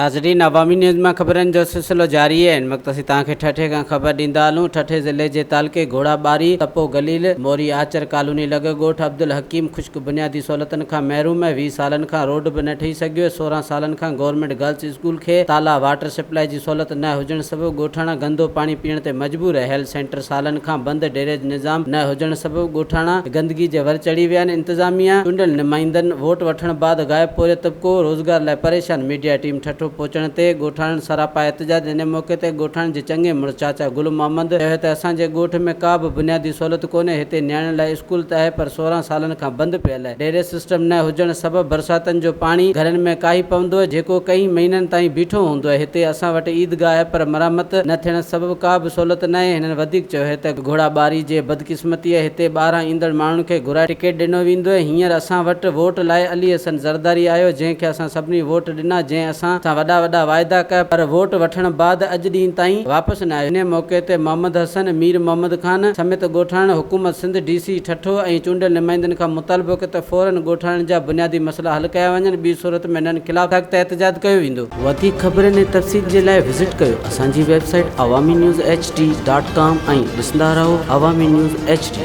नाज़रीन, अवामी न्यूज़ में ख़बरनि जो सिलसिलो जारी है। इन वक्त असीं तव्हांखे ठठे खां ख़बर ॾींदा हलूं। ठठे ज़िले जे तालके घोड़ाबारी तपो गलील मोरी आचर कॉलोनी लॻ ॻोठ अब्दुल हकीम ख़ुश्क बुनियादी सहूलतनि खां महरूम। 20 सालनि खां रोड बि न ठही सघियो। 16 सालनि खां गवर्नमेंट गर्ल्स स्कूल खे ताला वाटर सप्लाई जी सहूलत न हुजण सबबि ॻोठाणा गंदो पाणी पीअण ते मजबूर आहे। हेल्थ सेंटर सालनि खां बंदि। ड्रेनेज निज़ाम न हुजण सबबि ॻोठाणा गंदगी जे वर चढ़ी विया आहिनि। इंतज़ामिया चूंडियल नुमाइंदनि वोट वठण बाद गायब पोरियो तबिको रोज़गार लाइ परेशान। मीडिया टीम ठठो पहुचण ते ॻोठाणनि सरापा एहतजाज। इन मौक़े ते ॻोठाणनि जे चङे मुड़ुस चाचा गुल मोहम्मद चयो त असांजे ॻोठ में का बि बुनियादी सहूलत कोन्हे। हिते नियाणियुनि लाइ स्कूल त आहे पर 16 सालनि खां बंदि पियल आहे। ड्रेनेज सिस्टम न हुजण सबबि बरसातनि जो पाणी घरनि में काई पवंदो आहे जेको कई महीननि ताईं बीठो हूंदो आहे। हिते असां वटि ईदगाह आहे पर मरम्मत न थियण सबबि का बि सहूलत न आहे। हिननि वधीक चयो आहे त घोड़ाबारी जे बदकिस्मती आहे। हिते 12 ईंदड़ माण्हुनि खे घुराए टिकट ॾिनो वेंदो आहे। हींअर असां वटि वोट लाइ अली हसन ज़रदारी आयो जंहिंखे असां सभिनी वोट ॾिना, जंहिं असां वॾा वॾा वाइदा कया पर वोट वठण बाद अॼु ॾींहं ताईं वापसि न आयो। इन मौक़े ते मोहम्मद हसन, मीर मोहम्मद ख़ान समेत ॻोठाणनि हुकूमत सिंध, DC ठठो ऐं चूंडियल नुमाइंदनि खां मुतालबो कयो त फौरन ॻोठाणनि जा बुनियादी मसइला हल कया वञनि। ॿी सूरत में इन्हनि ख़िलाफ़ सख़्तु एहतजाज कयो वेंदो। वधीक ख़बरनि ऐं तफ़सील जे लाइ विज़िट कयो असांजी वेबसाइट awamiNewsHD.com ऐं ॾिसंदा रहो अवामी न्यूज़ HD।